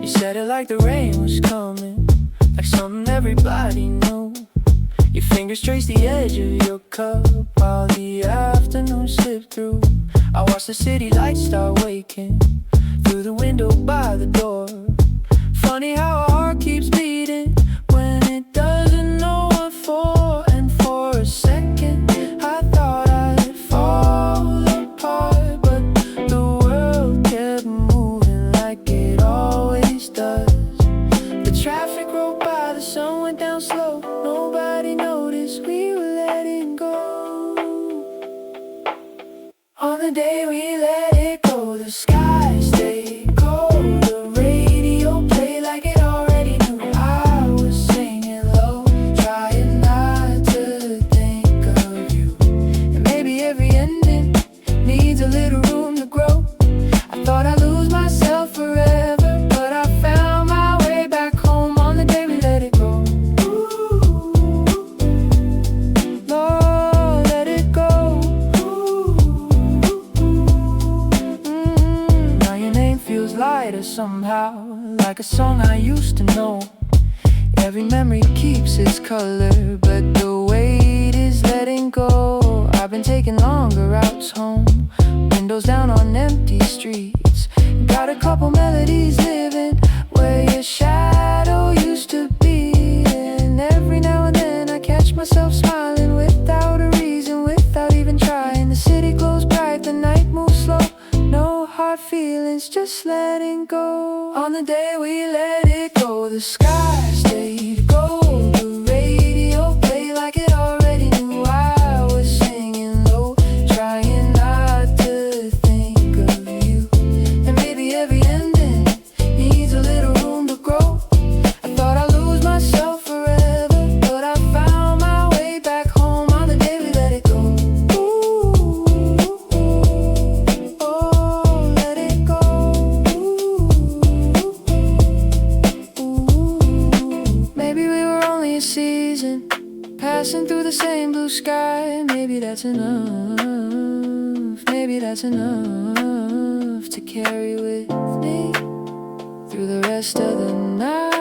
said it like the rain was coming, like something everybody knew. Your fingers traced the edge of your cup while the afternoon slipped through. I watched the city lights start waking through the window by the door. Funny how our heart keeps beating when it doesn't know what for. And for a second I thought I'd fall apart, but the world kept moving like it always does. The traffic rolled by, the sun went down slow. Nobody noticed we were letting go. On the day we let it go, the sky stayed cold. The radio played like it already knew. I was singing low, trying not to think of you. And maybe every ending needs a little room to grow. I thought I'd lose myself forever, but I found my way back home on the day we let it go. Lord, let it go. Now your name feels lighter somehow, like a song I used to know. Every memory keeps its color, but the weight is letting go. I've been taking longer routes home, windows down on empty streets. Got a couple melodies living where your shadow used to be. And every now and then I catch myself smiling without a reason, without even trying. The city glows bright, the night moves slow. No hard feelings, just letting go. On the day we let it go, the sky stayed gold. The radio played like it already knew. I was singing low, trying not to think of you. And maybe every ending needs a little room to grow. I thought I'd lose myself forever, but I found my way back home on the day we let it go. Oh, let it go. Maybe we were only a season, passing through the same blue sky. Maybe that's enough. Maybe that's enough to carry with me through the rest of the night.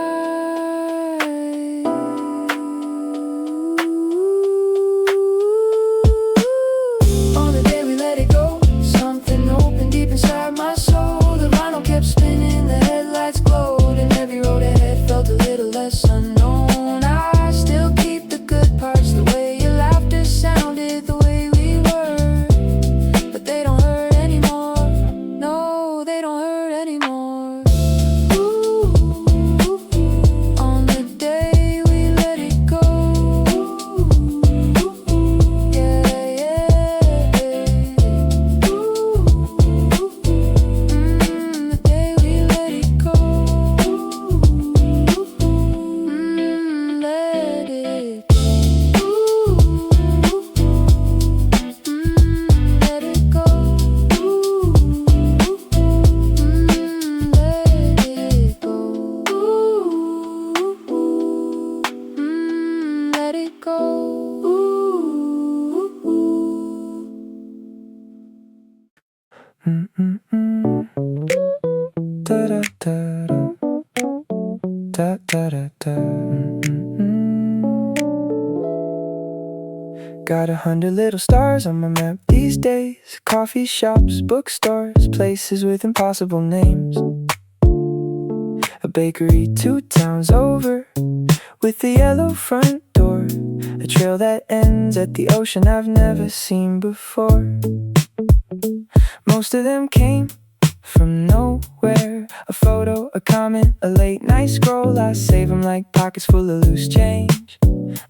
On the day we let it go, something opened deep inside my soul. The vinyl kept spinning, the headlights glowed, and every road ahead felt a little less unknown. I still keep the good parts, the way your laughter sounded, the way we were, but they don't hurt anymore. No, they don't hurt anymore. On the day we let it go. Yeah, yeah. The day we let it go. Let it go. Let it go. Let it go. Let it go. Da da da da da da da. Got 100 little stars on my map these days. Coffee shops, bookstores, places with impossible names. A bakery 2 towns over with a yellow front door. A trail that ends at the ocean I've never seen before. Most of them came from nowhere. A photo, a comment, a late night scroll. I save them like pockets full of loose change,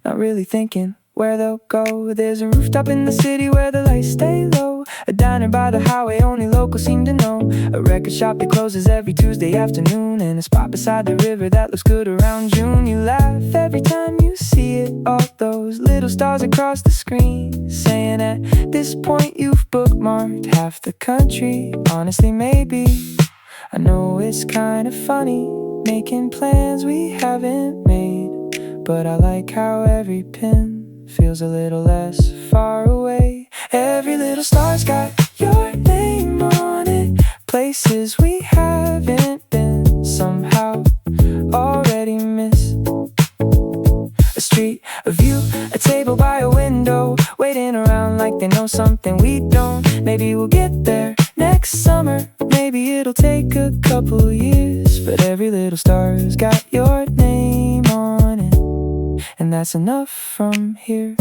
not really thinking where they'll go. There's a rooftop in the city where the lights stay low. A diner by the highway only locals seem to know. A record shop that closes every Tuesday afternoon. And a spot beside the river that looks good around June. You laugh every time you see it, all those little stars across the screen, saying at this point you've bookmarked half the country. Honestly, maybe I know it's kinda funny making plans we haven't made, but I like how every pin feels a little less far away. Every little star's got your name on it. Places we haven't been, somehow but every little star's got your name on it, and that's enough from here.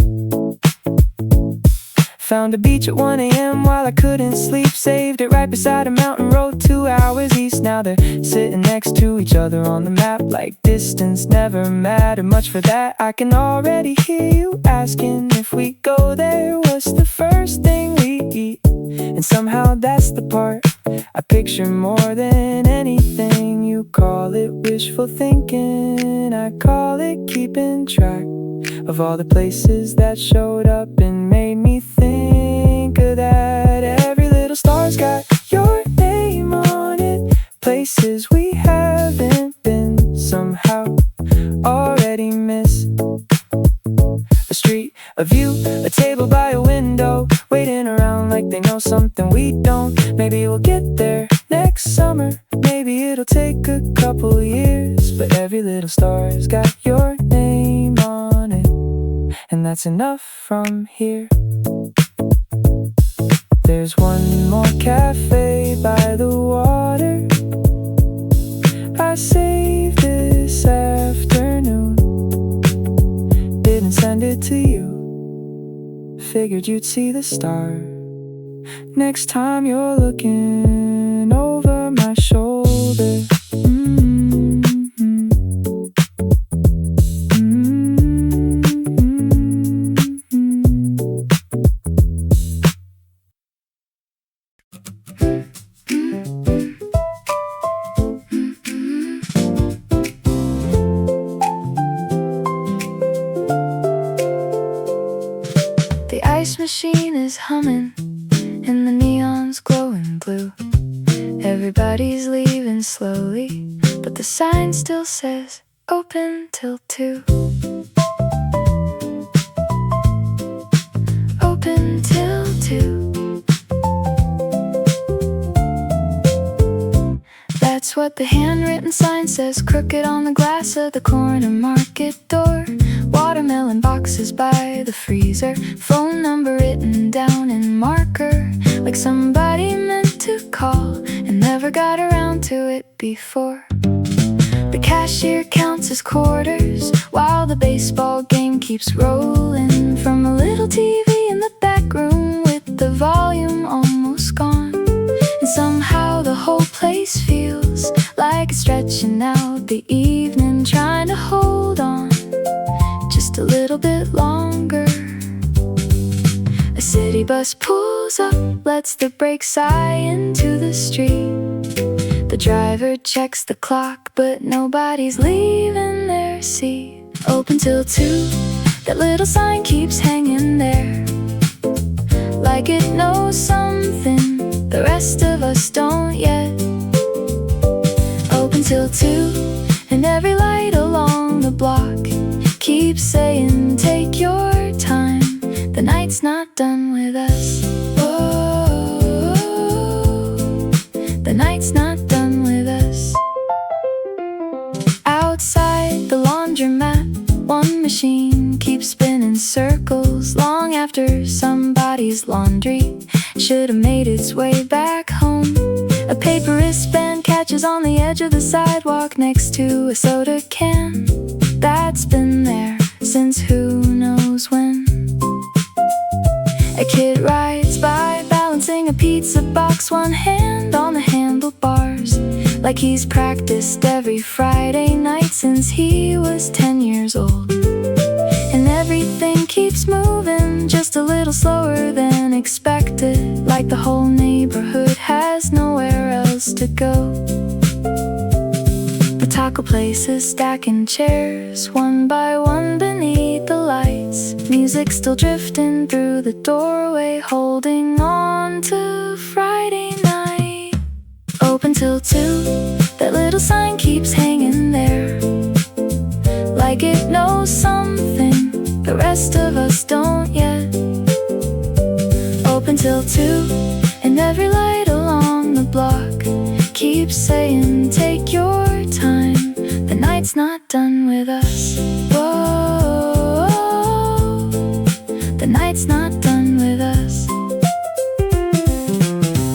Found a beach at 1 a.m. while I couldn't sleep. Saved it right beside a mountain road 2 hours east. Now they're sitting next to each other on the map, like distance never mattered much for that. I can already hear you asking if we go there, what's the first thing we eat? And somehow that's the part I picture more than anything. You call it wishful thinking, I call it keeping track of all the places that showed up and made me think of that. Every little star's got your name on it, places we haven't been, somehow already miss. A street, a view, a table by a window, waiting around like they know something we don't. Maybe we'll get there next summer, maybe it'll take a couple years, but every little star's got your name on it, and that's enough from here. There's one more cafe by the water I saved this afternoon. Didn't send it to you, figured you'd see the star next time you're looking over my shoulder. The ice machine is humming and the neon's glowing blue. Everybody's leaving slowly, but the sign still says open till 2. Open till 2. That's what the handwritten sign says, crooked on the glass of the corner market door. Watermelon boxes by the freezer, phone number written down in marker, like somebody meant to call and never got around to it before. The cashier counts his quarters while the baseball game keeps rolling from a little TV in the back room with the volume almost gone. And somehow the whole place feels like it's stretching out the evening, trying to hold on just a little bit longer. A city bus pulls up, lets the brakes sigh into the street. The driver checks the clock, but nobody's leaving their seat. Open till 2, that little sign keeps hanging there, like it knows something the rest of us don't yet. Open till 2, and every light along the block keeps saying take your time, the night's not done with us. Oh, the night's not done with us. Outside the laundromat, one machine keeps spinning circles long after somebody's laundry should have made its way back home. A paper wristband catches on the edge of the sidewalk next to a soda can that's been there since who knows when. A kid rides by balancing a pizza box, one hand on the handlebars, like he's practiced every Friday night since he was 10 years old. And everything keeps moving just a little slower than expected, like the whole neighborhood has nowhere else to go. The taco place is stacking chairs one by one beneath the lights, music still drifting through the doorway, holding on to Friday night. Open till 2, that little sign keeps hanging there, like it knows something the rest of us don't yet. Open till 2, and every light along the block keeps saying take your time, the night's not done with us. Whoa, the night's not done with us.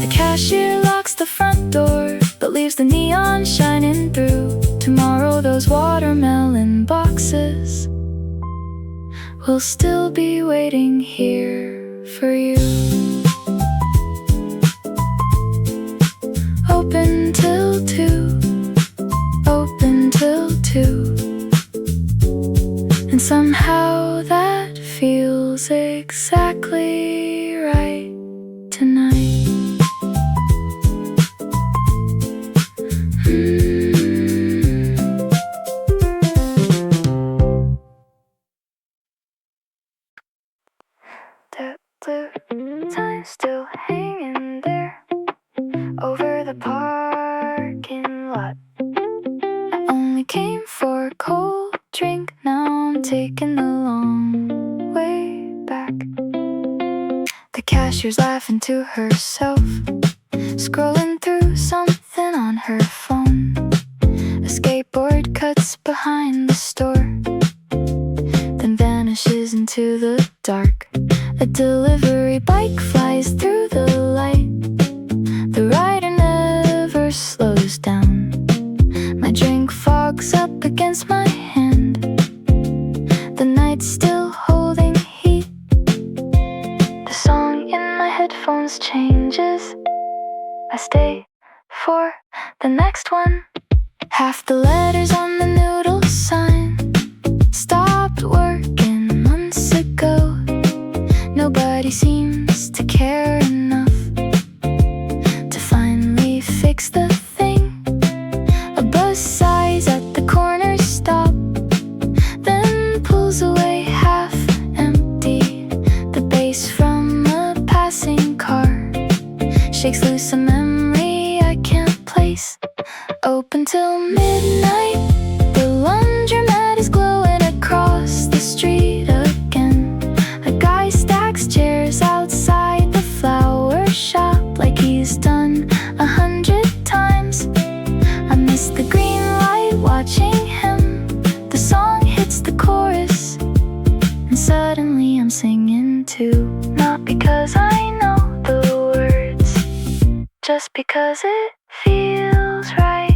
The cashier locks the front door, but leaves the neon shining through. will still be waiting here for you. Open till 2, open till 2. And somehow that feels exactly right tonight. That blue sign still hanging there over the parking lot. I only came for a cold drink, now I'm taking the long way back. The cashier's laughing to herself, scrolling through something on her phone. A skateboard cuts behind the store, then vanishes into the dark. A delivery bike flies through the light. The rider never slows down. My drink fogs up against my hand. The night's still holding heat. The song in my headphones changes. I stay for the next one. Half the letters on the noodle sign stopped working months ago. Nobody seems to care enough to finally fix the thing. A bus sighs at the corner stop, then pulls away half empty. The bass from a passing car shakes loose a memory I can't place. Open till midnight, the laundromat is glowing across the street again. A guy stacks chairs outside the flower shop like he's done 100 times. I miss the green light watching him. The song hits the chorus, and suddenly I'm singing too. Not because I know the words, just because it feels right.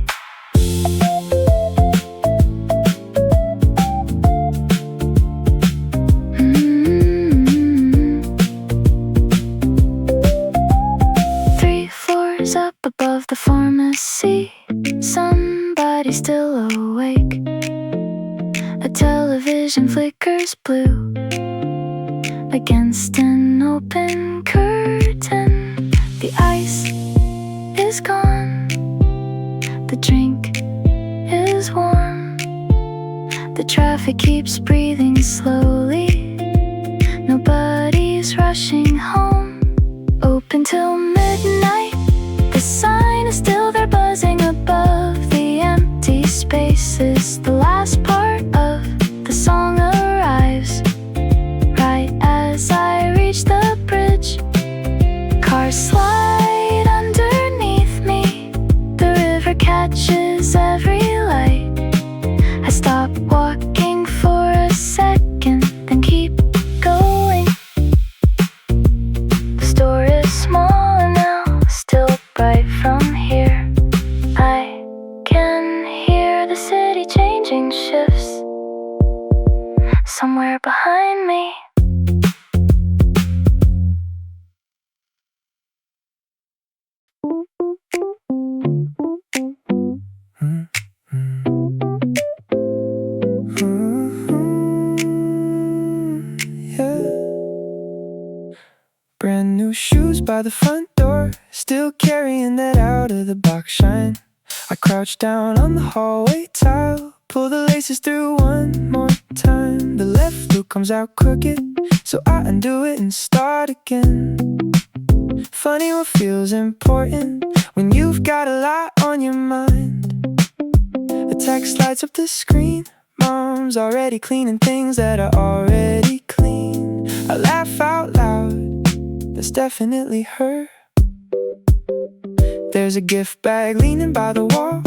Up above the pharmacy, somebody's still awake. A television flickers blue against an open curtain. The ice is gone, the drink is warm. The traffic keeps breathing slowly. Nobody's rushing home. Open till midnight. The sign is still there, buzzing above the empty spaces. The last part of the song arrives right as I reach the bridge. Cars slide underneath me. The river catches every light. I stop walking for a second, then keep going. The store is small now, still bright from here. I can hear the city changing shifts somewhere behind me. Brand new shoes by the front door, still carrying that out of the box shine. I crouch down on the hallway tile, pull the laces through one more time. The left loop comes out crooked, so I undo it and start again. Funny what feels important when you've got a lot on your mind. A text lights up the screen, mom's already cleaning things that are already clean. I laugh out loud, that's definitely her. There's a gift bag leaning by the wall.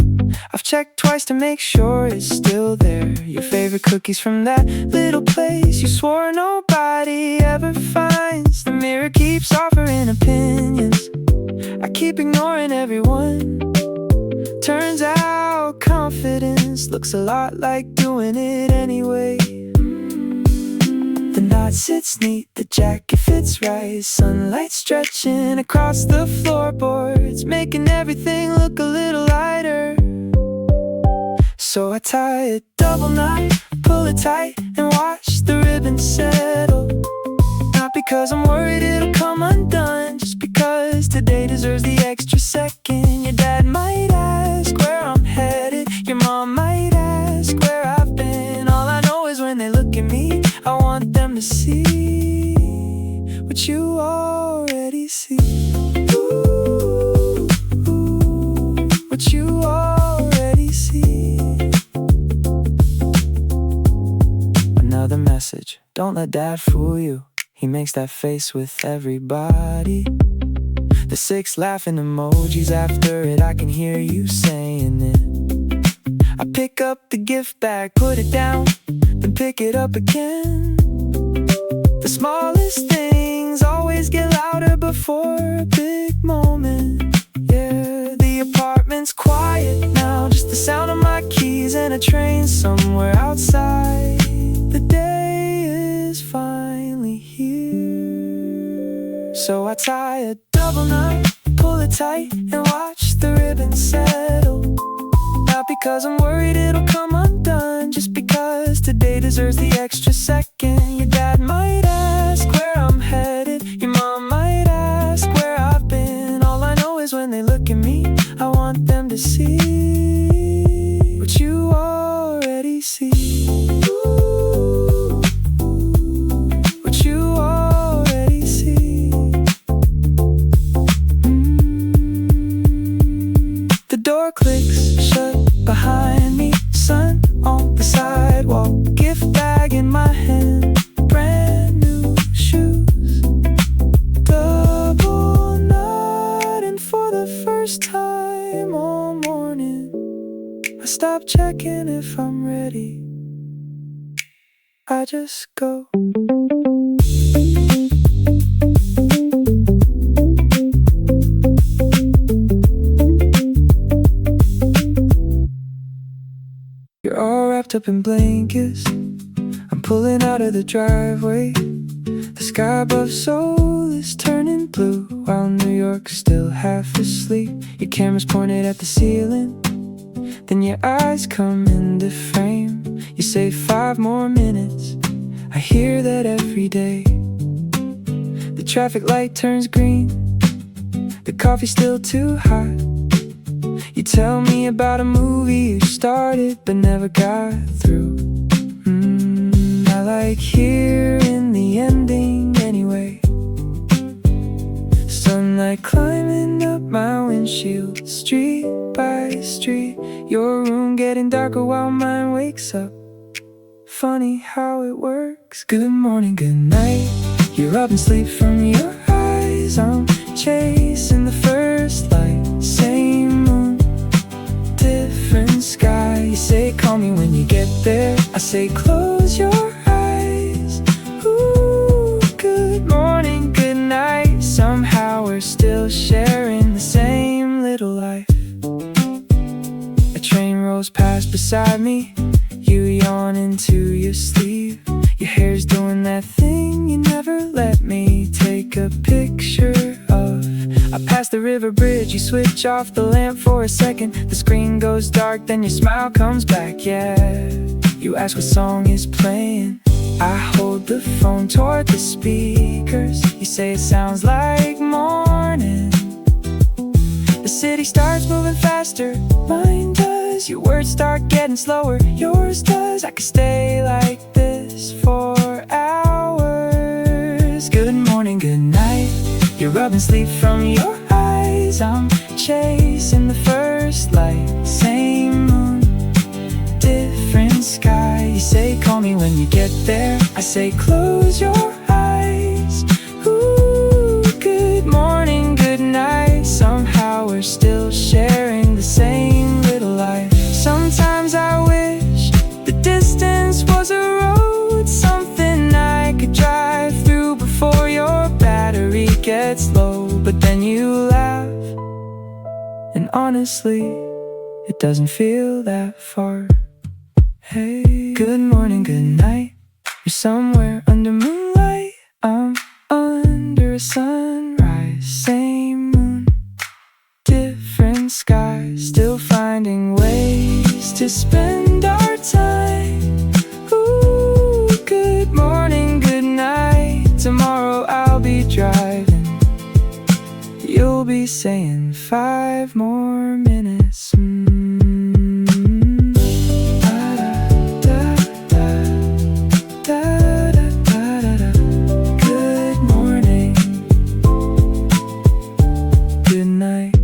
I've checked twice to make sure it's still there. Your favorite cookies from that little place you swore nobody ever finds. The mirror keeps offering opinions, I keep ignoring everyone. Turns out confidence looks a lot like doing it anyway. The knot sits neat, the jacket fits right. Sunlight stretching across the floorboards, making everything look a little lighter. So I tie a double knot, pull it tight, and watch the ribbon settle. Not because I'm worried it'll come undone, just because today deserves the extra second. Your dad might ask where I'm headed, your mom might ask where I've been. All I know is when they look at me, I want them to see what you already see. Ooh, what you already see. Another message, don't let dad fool you. He makes that face with everybody. The 6 laughing emojis after it, I can hear you saying it. I pick up the gift bag, put it down, then pick it up again. The smallest things always get louder before a big moment. Yeah, the apartment's quiet now, just the sound of my keys and a train somewhere outside. The day is finally here. So I tie a double knot, pull it tight, and watch the ribbon settle. Not because I'm worried it'll come undone, just because today deserves the extra second. Your dad might ask where I'm headed, your mom might ask where I've been. All I know is when they look at me, I want them to see what you already see. Ooh, what you already see. The door clicks shut behind me, sun on the sidewalk, gift bag in my hand, brand new shoes, double knot, and for the first time all morning, I stop checking if I'm ready, I just go. You're all wrapped up in blankets, I'm pulling out of the driveway. The sky above Seoul is turning blue, while New York's still half asleep. Your camera's pointed at the ceiling, then your eyes come into frame. You say 5 more minutes, I hear that every day. The traffic light turns green, the coffee's still too hot. You tell me about a movie you started but never got through. I like hearing the ending anyway. Sunlight climbing up my windshield, street by street. Your room getting darker while mine wakes up. Funny how it works. Good morning, good night. You're up and sleep from your eyes. I'm chasing the first light. Same moon, different sky. You say call me when you get there, I say close your eyes. Ooh, good morning, good night. Somehow we're still sharing the same little life. A train rolls past beside me, you yawn into your sleeve. Your hair's doing that thing you never let me take a picture of. I pass the river bridge, you switch off the lamp for a second. The screen goes dark, then your smile comes back, yeah. You ask what song is playing, I hold the phone toward the speakers. You say it sounds like morning. The city starts moving faster, mine does. Your words start getting slower, yours does. I could stay like this for hours. Good morning, good night. You're rubbing sleep from your eyes. I'm chasing the first light. Same moon, different sky. You say call me when you get there, I say close your eyes. Ooh, good morning, good night. Somehow we're still sharing the same little life. Sometimes I wish the distance was a road, something I could drive through before your battery gets low. But then you laugh, and honestly, it doesn't feel that far. Hey, good morning, good night. You're somewhere under moonlight, I'm under a sunrise. Same moon, different sky, still finding ways to spend our time. Ooh, good morning, good night. Tomorrow I'll be driving, you'll be saying 5 more minutes. Good morning, good night.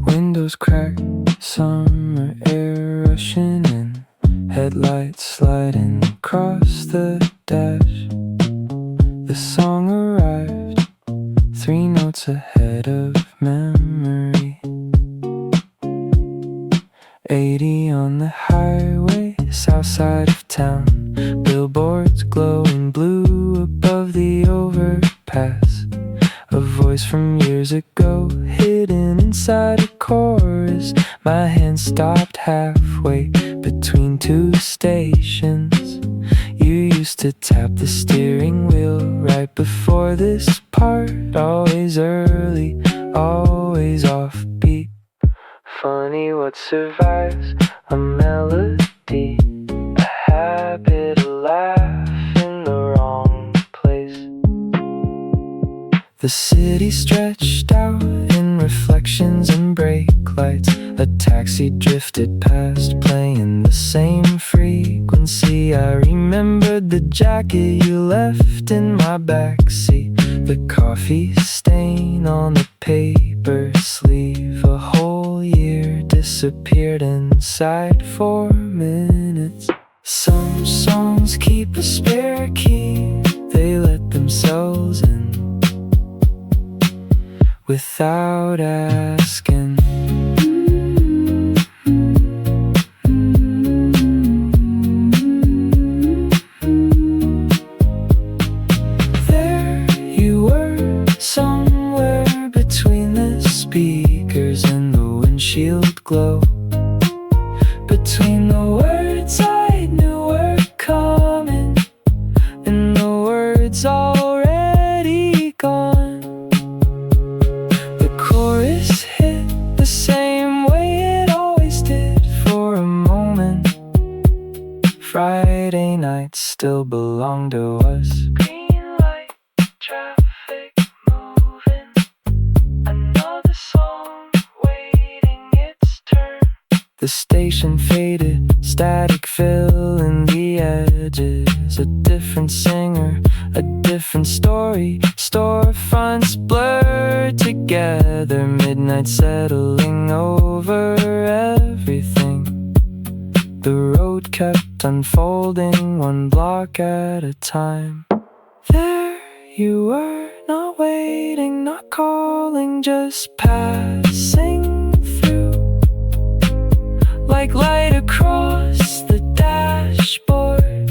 Windows cracked, summer air rushing in, headlights sliding across the dash. The song arrived, 3 notes ahead of memory. 80 on the highway, south side of town. Billboards glowing blue above the overpass. A voice from years ago, hidden inside a chorus. My hand stopped halfway between 2 stations. You used to tap the steering wheel right before this part. Always early, always offbeat. Funny what survives a melody, a habit, a laugh in the wrong place. The city stretched out in reflections and brake lights. A taxi drifted past, playing the same frequency. I remembered the jacket you left in my backseat, the coffee stain on the paper sleeve. A whole year disappeared inside 4 minutes. Some songs keep a spare key, they let themselves in without asking. There you were, somewhere between the speakers and the windshield glow. Between the words I knew were coming and the words already gone. The chorus hit the same way it always did for a moment. Friday nights still belong to us. Green light, traffic moving, another song waiting its turn. The station faded, static filling the edges. A different singer, a different story. Storefronts blurred together, midnight settling over everything. The road kept unfolding, 1 block at a time. There you were, not waiting, not calling, just passing through. Like light across the dashboard,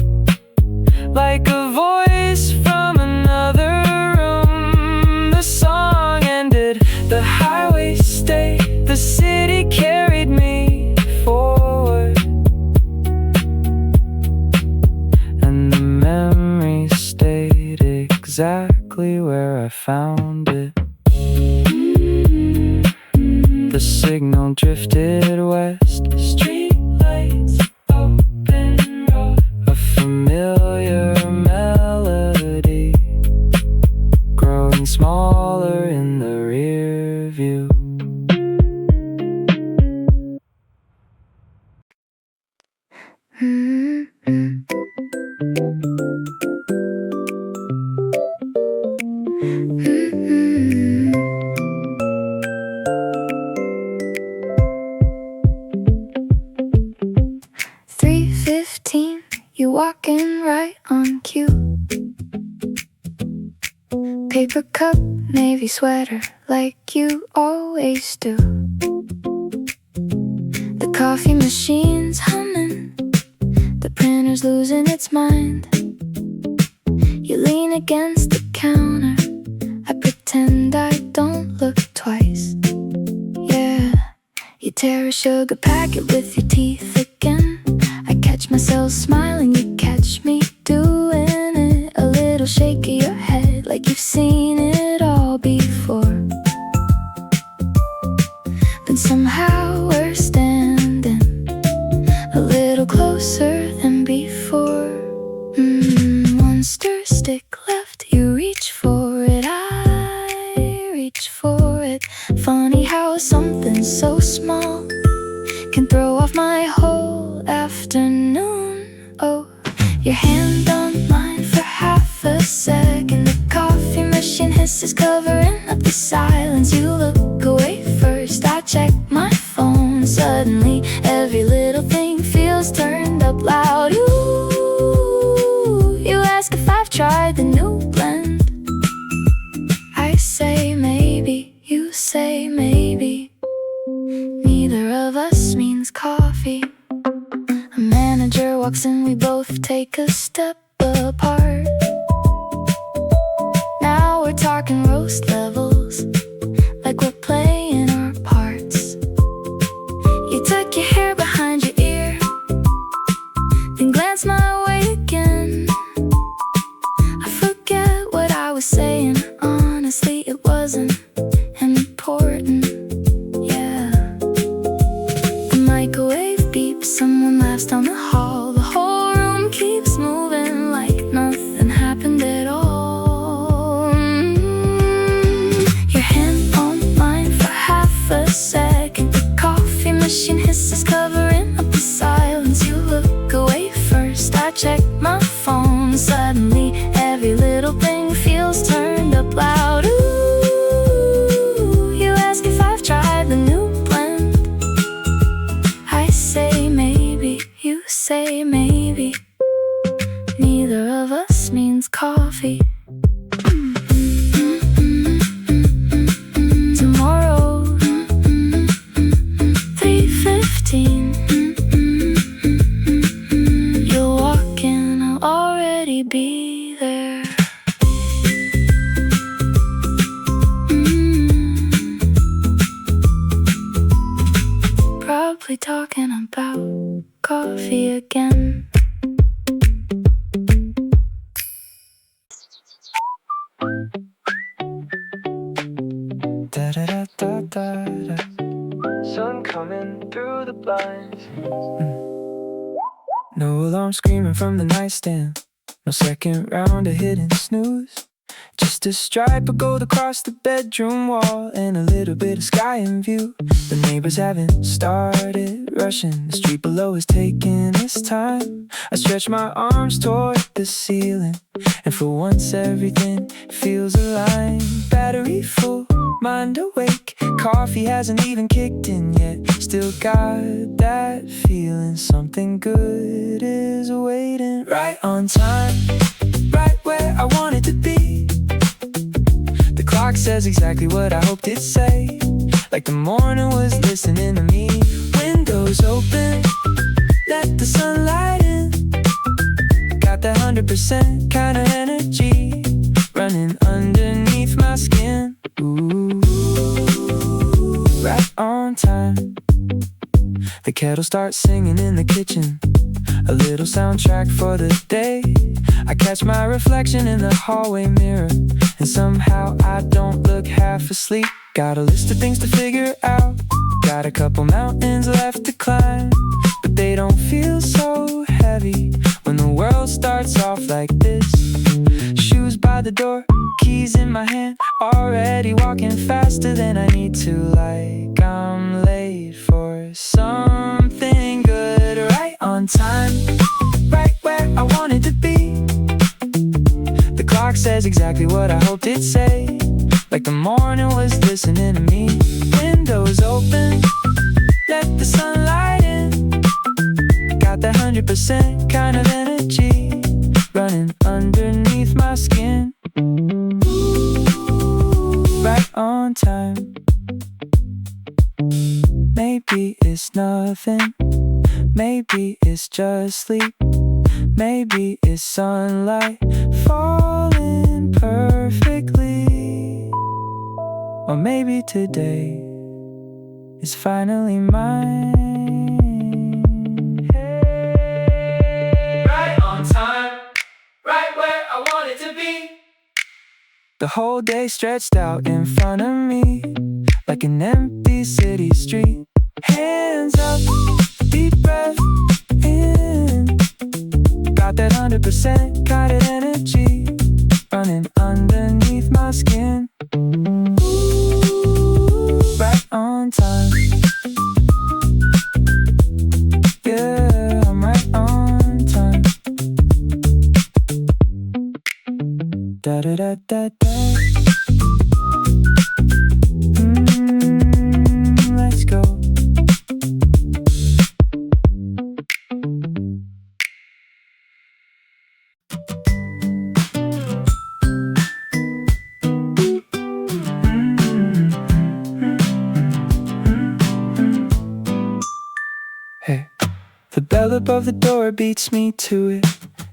like a voice from another room. The song ended, the highway stayed, the city carried me forward, and the memory stayed exactly where I found it. The signal drifted west, street lights open rough. A familiar melody growing smaller in the rear view. You walking right on cue. Paper cup, navy sweater, like you always do. The coffee machine's humming, the printer's losing its mind. You lean against the counter, I pretend I don't look sugar packet with your teeth again. I catch myself smiling, you catch me doing it. A little shake of your head like you've seen it all before. But somehow we're standing a little closer than before. One stir stick left, you reach for it, I reach for it. Funny how something so small can throw off my whole afternoon. Oh, your hand on mine for half a second. The coffee machine hisses, covering up the silence. You look away first, I check my phone. Suddenly, every little thing feels turned up loud. You ask if I've tried the new blend. I say maybe, you say maybe. Neither of us means coffee. A manager walks in, we both take a step apart. Now we're talking roast levels, like we're playing our parts. You tuck your hair behind your ear, then glance my way again. I forget what I was saying, honestly it wasn't important. Microwave beeps, someone laughs down the hall. The whole room keeps moving like nothing happened at all. Your hand on mine for half a second. The coffee machine hisses, covering up the silence. You look away first, I check my phone. Suddenly, every little thing feels turned up loud. Ooh, you ask if I've tried the new blend. I say maybe, you say maybe. Neither of us means coffee. Tomorrow, 3:15. You'll walk in, I'll already be there. Probably talking about coffee again. Da-da-da-da-da-da. Sun coming through the blinds. No alarm screaming from the nightstand. No second round of hidden snooze. Just a stripe of gold across the bedroom wall, and a little bit of sky in view. The neighbors haven't started rushing. The street below is taking its time. I stretch my arms toward the ceiling, and for once everything feels aligned. Battery full, mind awake. Coffee hasn't even kicked in yet. Still got that feeling something good is waiting. Right on time, right where I wanted to be. The clock says exactly what I hoped it'd say, like the morning was listening to me. Windows open, let the sunlight in. Got that 100% kind of energy running underneath my skin. Ooh, right on time. The kettle starts singing in the kitchen, a little soundtrack for the day. I catch my reflection in the hallway mirror, and somehow I don't look half asleep. Got a list of things to figure out, got a couple mountains left to climb, but they don't feel so heavy when the world starts off like this. Shoes by the door, keys in my hand, already walking faster than I need to, like I'm late for something good. Right on time, right where I wanted to be. The clock says exactly what I hoped it'd say, like the morning was listening to me. Windows open, let the sunlight in. Got that 100% kind of energy running underneath my skin. Right on time. Maybe it's nothing, maybe it's just sleep, maybe it's sunlight falling perfectly. Or maybe today is finally mine. Right on time, right where I want it to be. The whole day stretched out in front of me, like an empty city street. Hands up, deep breath in. Got that 100% guided energy running underneath my skin. Ooh, right on time. Yeah, I'm right on time. Da da da da da. Let's go. Hey, the bell above the door beats me to it,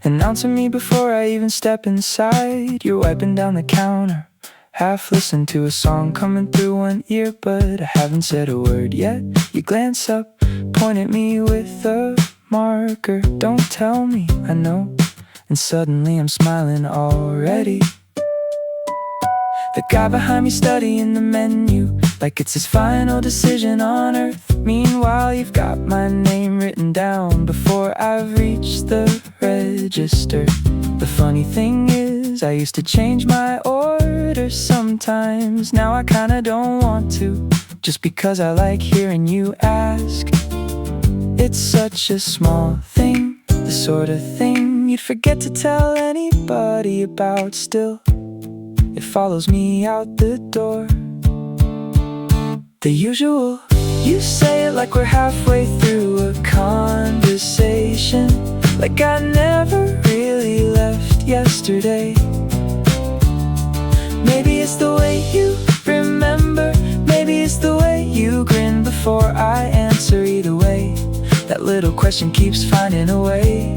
announcing me before I even step inside. You're wiping down the counter, half listen to a song coming through one ear, but I haven't said a word yet. You glance up, point at me with a marker. Don't tell me, I know. And suddenly I'm smiling already. The guy behind me studying the menu, like it's his final decision on earth. Meanwhile, you've got my name written down before I've reached the register. The funny thing is, I used to change my order sometimes. Now I kinda don't want to, just because I like hearing you ask. It's such a small thing, the sort of thing you'd forget to tell anybody about. Still, it follows me out the door. The usual, you say it like we're halfway through a conversation, like I never really left yesterday. Maybe it's the way you remember, maybe it's the way you grin before I answer. Either way, that little question keeps finding a way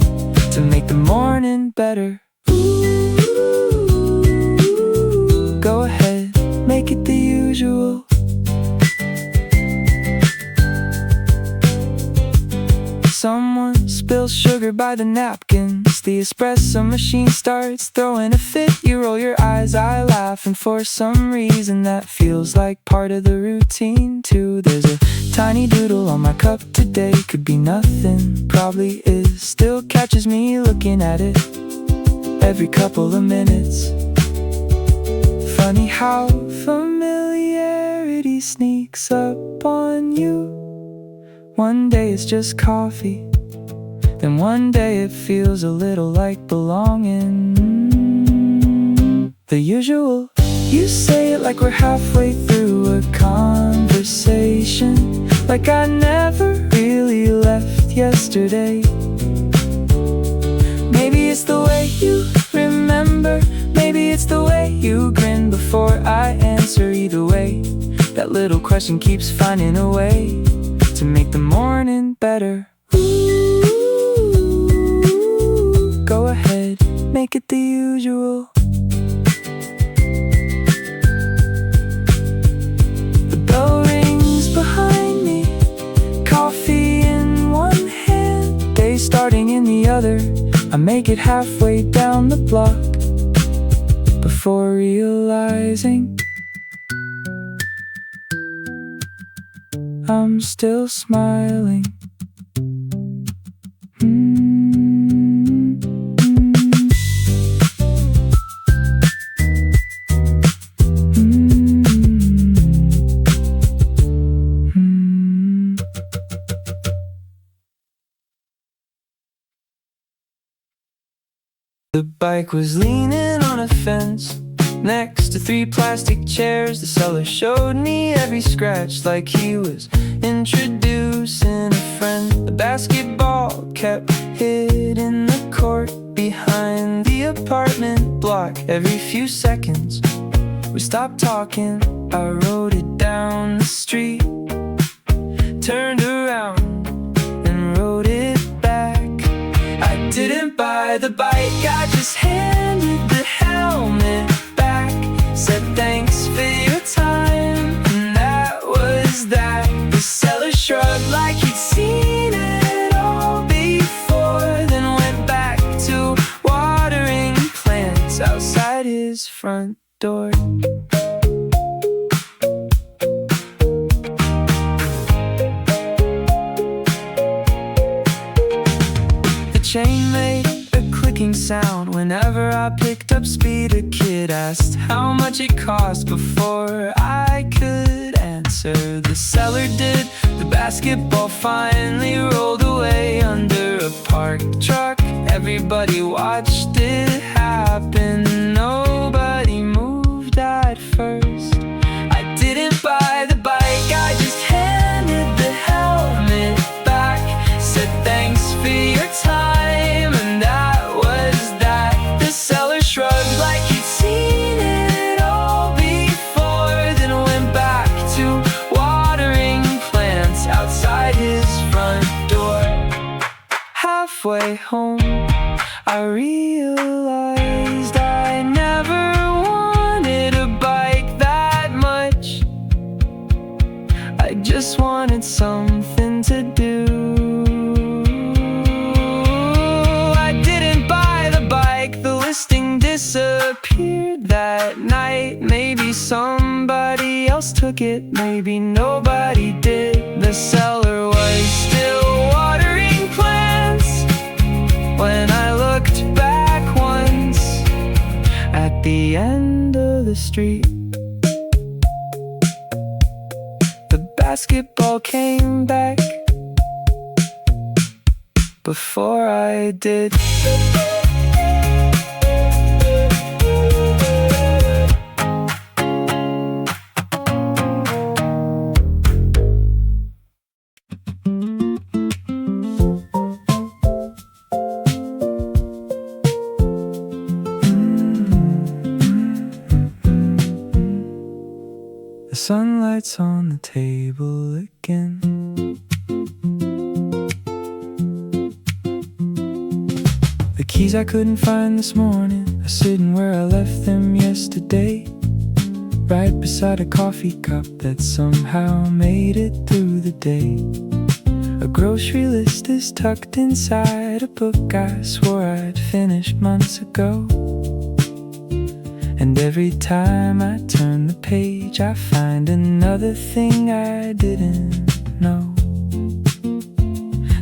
to make the morning better. Ooh, go ahead, make it the usual. Someone spills sugar by the napkins. The espresso machine starts throwing a fit. You roll your eyes, I laugh, and for some reason that feels like part of the routine too. There's a tiny doodle on my cup today. Could be nothing, probably is. Still catches me looking at it every couple of minutes. Funny how familiarity sneaks up on you. One day it's just coffee, then one day it feels a little like belonging. The usual, you say it like we're halfway through a conversation, like I never really left yesterday. Maybe it's the way you remember, maybe it's the way you grin before I answer. Either way, that little question keeps finding a way to make the morning better. Ooh, go ahead, make it the usual. The bell rings behind me, coffee in one hand, day starting in the other. I make it halfway down the block before realizing I'm still smiling. The bike was leaning on a fence next to 3 plastic chairs. The seller showed me every scratch like he was introducing a friend. The basketball kept hid in the court behind the apartment block. Every few seconds we stopped talking. I rode it down the street, turned around and rode it back. I didn't buy the bike, I just handed the helmet back. Said thanks for your time, and that was that. The door. The chain made a clicking sound whenever I picked up speed. A kid asked how much it cost before I could answer. The seller did. The basketball finally rolled away under a parked truck. Everybody watched it happen. Nobody moved at first. I didn't buy the bike, I just handed the helmet back. Said thanks for your time, and that was that. The seller shrugged like he'd seen it all before, then went back to watering plants outside his front door. Halfway home, I realized I never wanted a bike that much. I just wanted something to do. I didn't buy the bike, the listing disappeared that night. Maybe somebody else took it, maybe nobody did. The seller was still watering plants when I looked back once at the end of the street. The basketball came back before I did. The sunlight's on the table again. The keys I couldn't find this morning are sitting where I left them yesterday, right beside a coffee cup that somehow made it through the day. A grocery list is tucked inside a book I swore I'd finished months ago. And every time I turn the page, I find another thing I didn't know.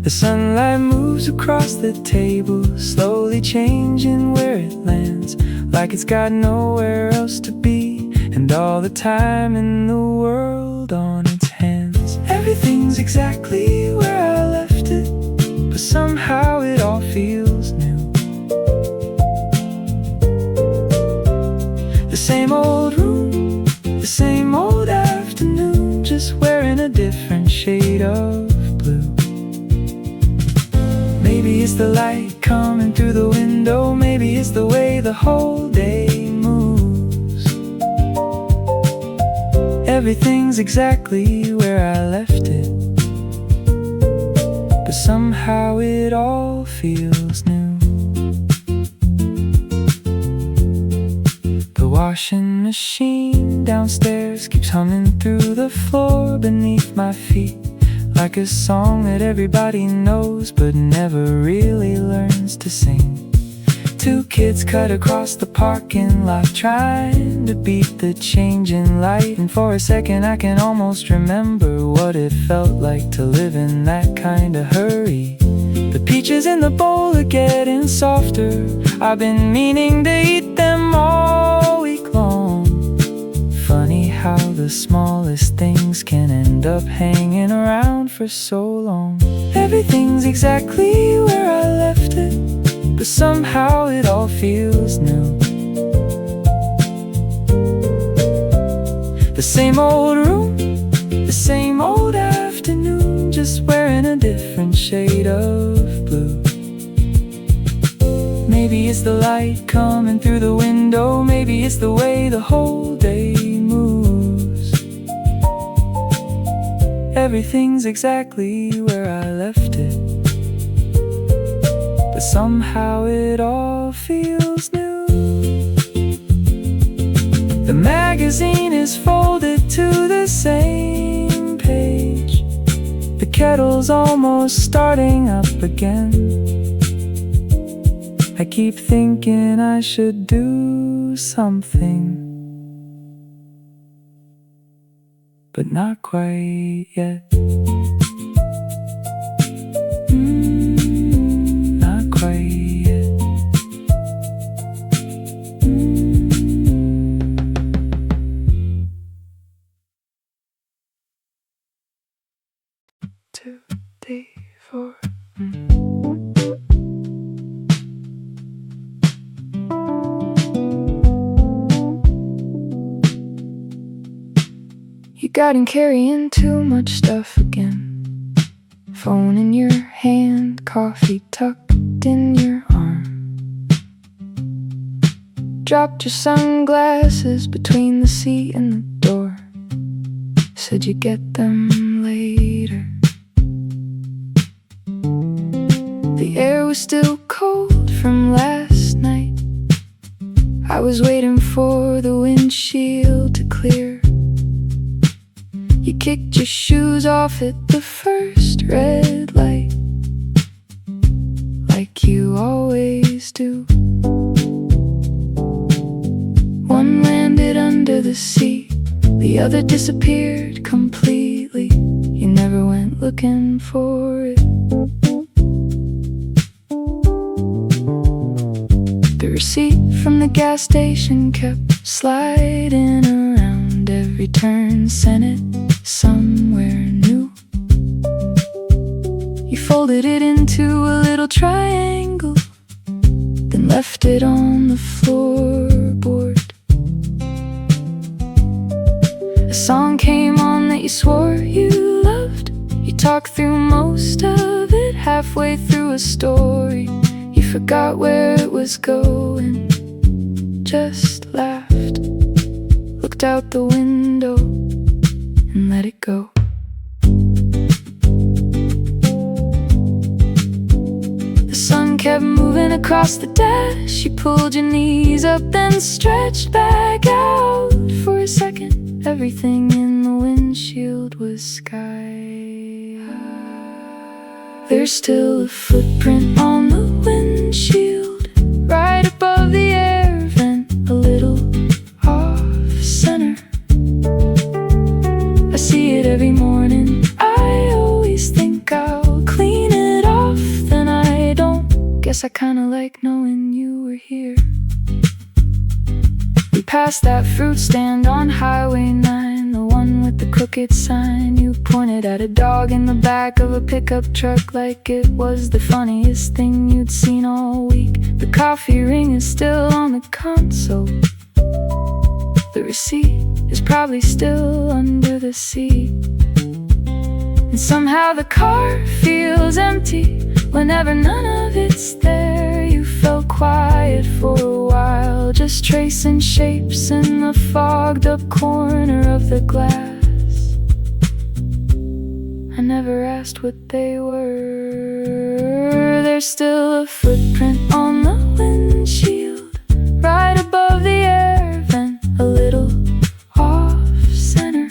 The sunlight moves across the table, slowly changing where it lands, like it's got nowhere else to be, and all the time in the world on its hands. Everything's exactly where I left it, but somehow it all feels new. The same old room, the same old afternoon, just wearing a different shade of blue. Maybe it's the light coming through the window, maybe it's the way the whole day moves. Everything's exactly where I left it, but somehow it all feels new. The washing machine downstairs keeps humming through the floor beneath my feet, like a song that everybody knows but never really learns to sing. Two kids cut across the parking lot trying to beat the changing light, and for a second I can almost remember what it felt like to live in that kind of hurry. The peaches in the bowl are getting softer, I've been meaning to eat them all week long. Funny how the smallest things can end up hanging around for so long. Everything's exactly where I left it, but somehow it all feels new. The same old room, the same old afternoon, just wearing a different shade of blue. Maybe it's the light coming through the window, maybe it's the way the whole day moves. Everything's exactly where I left it, but somehow it all feels new. The magazine is folded to the same page, the kettle's almost starting up again. I keep thinking I should do something but not quite yet. Not quite yet. Two, three, four. You got him carrying too much stuff again. Phone in your hand, coffee tucked in your arm. Dropped your sunglasses between the seat and the door. Said you get them later. The air was still cold from last night. I was waiting for the windshield to clear. You kicked your shoes off at the first red light, like you always do. One landed under the seat, the other disappeared completely. You never went looking for it. The receipt from the gas station kept sliding around every turn, sent it somewhere new. You folded it into a little triangle, then left it on the floorboard. A song came on that you swore you loved. You talked through most of it halfway through a story. You forgot where it was going, just laughed, looked out the window and let it go. The sun kept moving across the dash. You pulled your knees up, then stretched back out for a second. Everything in the windshield was sky high. There's still a footprint on the windshield, right above the air vent, a little off-center. I see it every morning. I always think I'll clean it off, then I don't. Guess I kinda like knowing you were here. We passed that fruit stand on Highway 9, the one with the crooked sign. You pointed at a dog in the back of a pickup truck like it was the funniest thing you'd seen all week. The coffee ring is still on the console. The receipt is probably still under the seat. And somehow the car feels empty whenever none of it's there. You felt quiet for a while, just tracing shapes in the fogged up corner of the glass. I never asked what they were. There's still a footprint on the windshield, right above the air vent, a little off-center.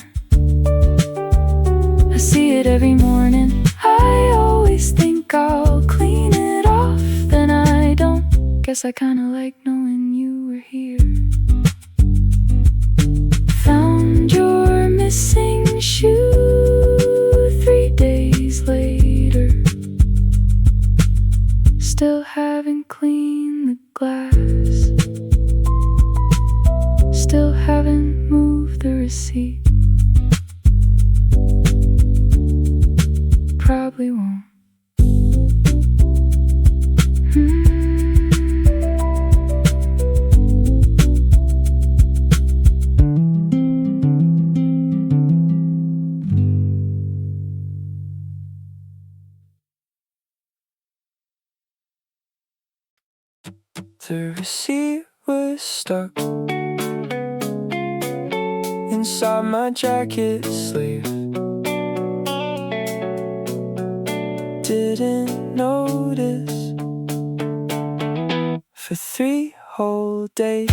I see it every morning. I always think I'll clean it off, then I don't. Guess I kinda like knowing you were here. Found your missing shoe 3 days later. Still haven't cleaned the glass. Still haven't moved the receipt. Probably won't. The receipt was stuck inside my jacket sleeve. Didn't notice for 3 whole days.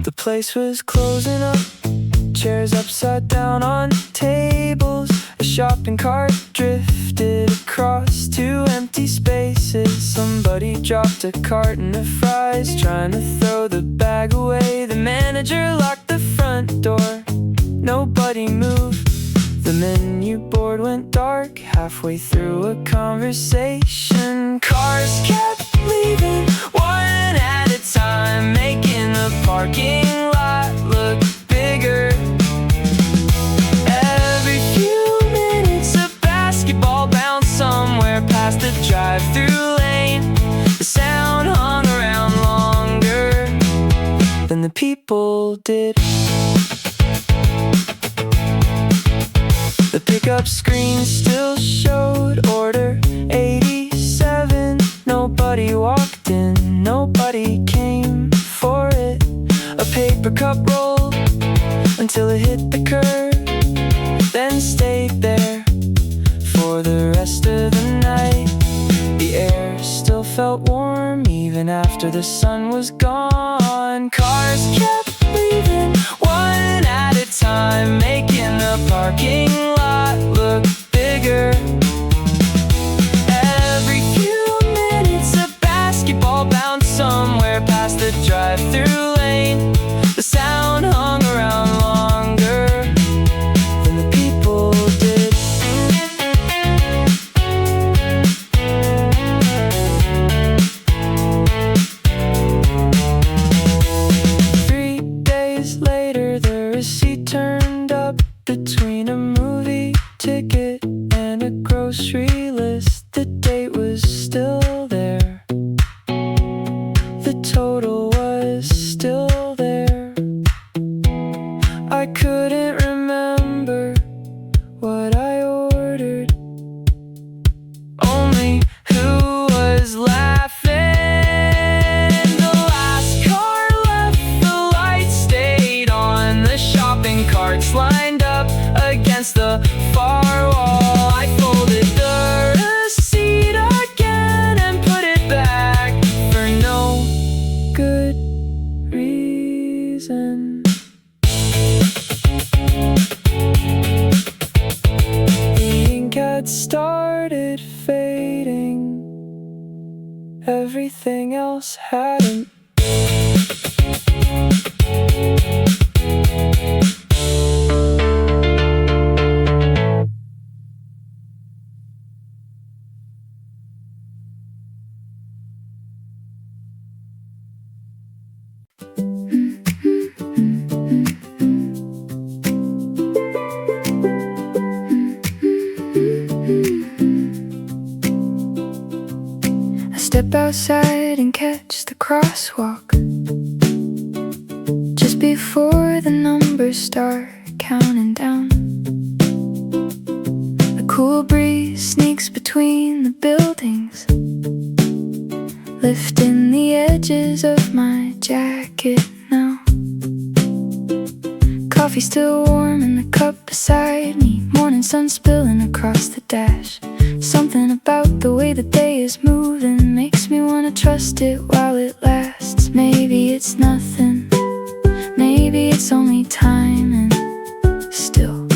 The place was closing up, chairs upside down on tables. A shopping cart drifted across 2 empty spaces. Somebody dropped a carton of fries, trying to throw the bag away. The manager locked the front door. Nobody moved. The menu board went dark halfway through a conversation. Cars kept leaving, one at a time, making the parking lot look bigger. Every few minutes a basketball bounced somewhere past the drive-through lane. The sound hung around longer than the people did. The pickup screen still showed order 87. Nobody walked in, nobody came for it. A paper cup rolled until it hit the curb, then stayed there for the rest of the night. The air still felt warm even after the sun was gone. Cars kept leaving, one at a time, making the parking lot look bigger. Every few minutes a basketball bounced somewhere past the drive-through lane. The sound hung around longer than the people did. 3 days later the receipt turned up between a movie ticket and a grocery list. The date was still there, the total was still there. I couldn't remember what I ordered, only who was laughing. The last car left, the lights stayed on, the shopping carts lined up against the far wall. I folded the receipt again and put it back for no good reason. The ink had started fading, everything else hadn't. I step outside and catch the crosswalk just before the numbers start counting down. The cool breeze sneaks between the buildings, lifting the edges of my jacket now. Coffee still warm in the cup beside me, morning sun spilling across the dash. Something about the way the day is moving makes me wanna trust it while it lasts. Maybe it's nothing, maybe it's only time, and still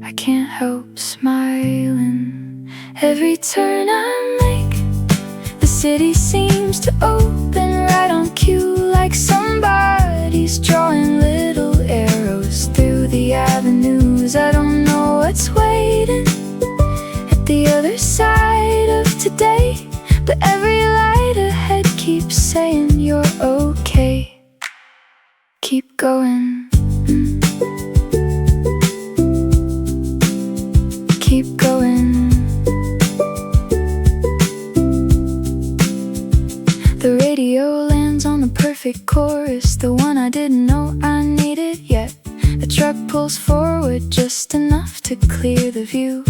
I can't help smiling. Every turn I make, the city seems to open right on cue, like somebody's drawing little arrows through the avenues. I don't know what's waiting at the other side of today, but every light ahead keeps saying you're okay. Keep going, keep going. The radio lands on the perfect chorus, the one I didn't know I needed yet. The truck pulls forward just enough to clear the view.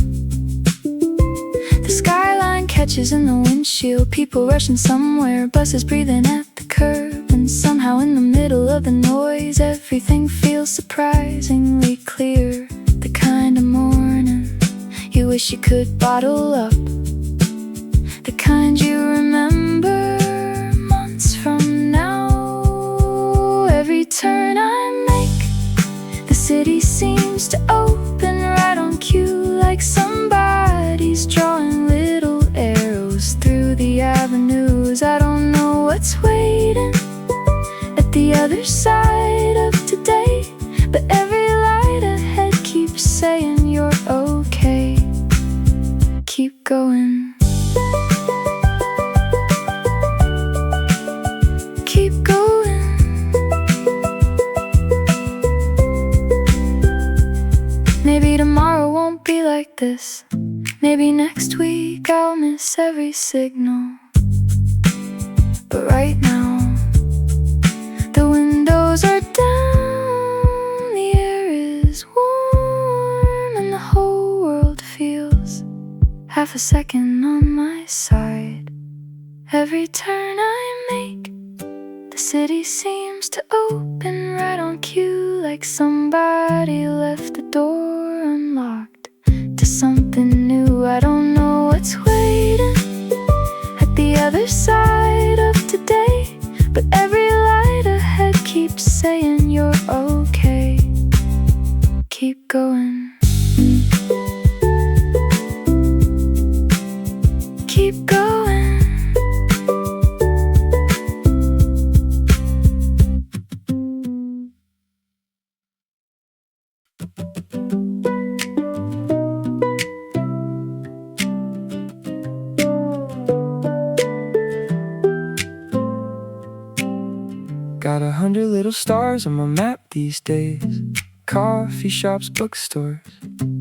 The skyline catches in the windshield, people rushing somewhere, buses breathing at the curb. And somehow in the middle of the noise, everything feels surprisingly clear. The kind of morning you wish you could bottle up, the kind you remember months from now. Every turn I make, the city seems to open right on cue, like somebody's drawing little arrows through the the other side of today, but every light ahead keeps saying you're okay. Keep going. Keep going. Maybe tomorrow won't be like this. Maybe next week I'll miss every signal. But right now, the windows are down, the air is warm, and the whole world feels half a second on my side. Every turn I make, the city seems to open right on cue, like somebody left the door unlocked to something new. I don't know what's waiting at the other side of today, but every light ahead keeps saying you're okay. Keep going. Keep going. Got 100 little stars on my map these days. Coffee shops, bookstores,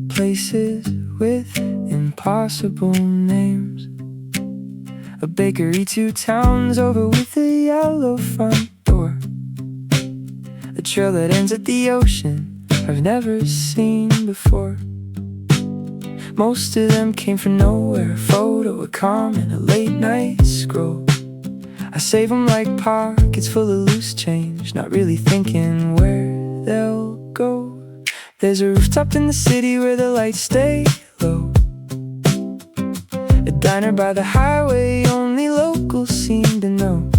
places with impossible names. A bakery 2 towns over with a yellow front door. A trail that ends at the ocean I've never seen before. Most of them came from nowhere. A photo, a comment, a late night scroll. I save them like pockets full of loose change, not really thinking where they'll go. There's a rooftop in the city where the lights stay low. A diner by the highway only locals seem to know.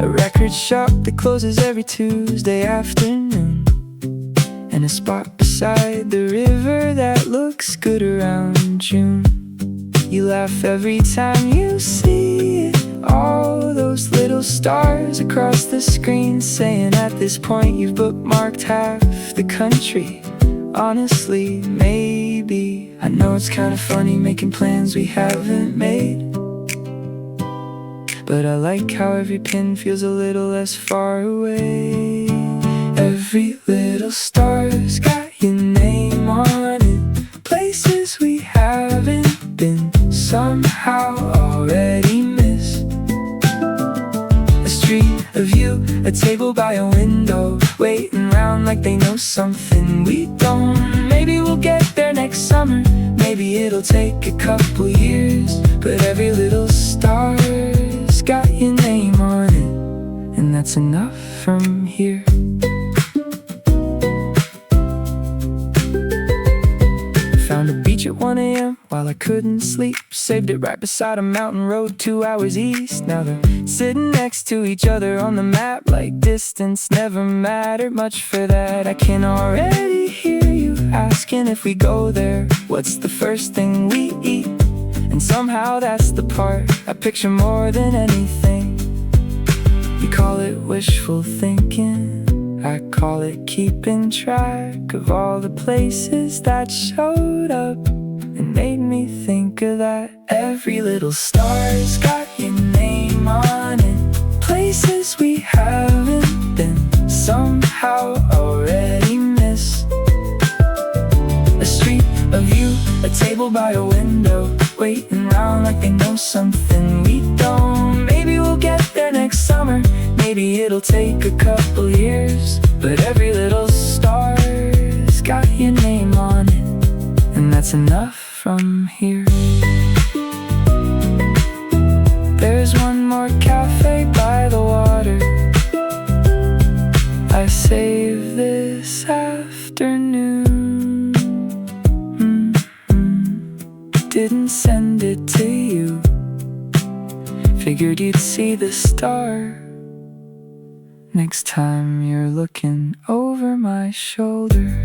A record shop that closes every Tuesday afternoon. And a spot beside the river that looks good around June. You laugh every time you see it. All those little stars across the screen saying at this point you've bookmarked half the country. Honestly, maybe I know it's kinda funny making plans we haven't made, but I like how every pin feels a little less far away. Every little star's got your name on it. Places we haven't been, somehow already missed. A street, a view, a table by a window, waiting around like they know something we don't. Maybe we'll get there next summer, maybe it'll take a couple years, but every little star's got your name on it, and that's enough from here. Found a beach at 1 a.m. while I couldn't sleep. Saved it right beside a mountain road 2 hours east. Now they're sitting next to each other on the map, like distance never mattered much for that. I can already hear you asking if we go there, what's the first thing we eat? And somehow that's the part I picture more than anything. You call it wishful thinking, I call it keeping track of all the places that showed up and made me think of that. Every little star's got your name on it. Places we haven't been, somehow already missed. A street, a view, a table by a window, waiting around like they know something we don't. Maybe we'll get there next summer, maybe it'll take a couple years, but every little star's got your name on it, and that's enough from here. There's one more cafe by the water I saved this afternoon. Didn't send it to you, figured you'd see the star next time you're looking over my shoulder.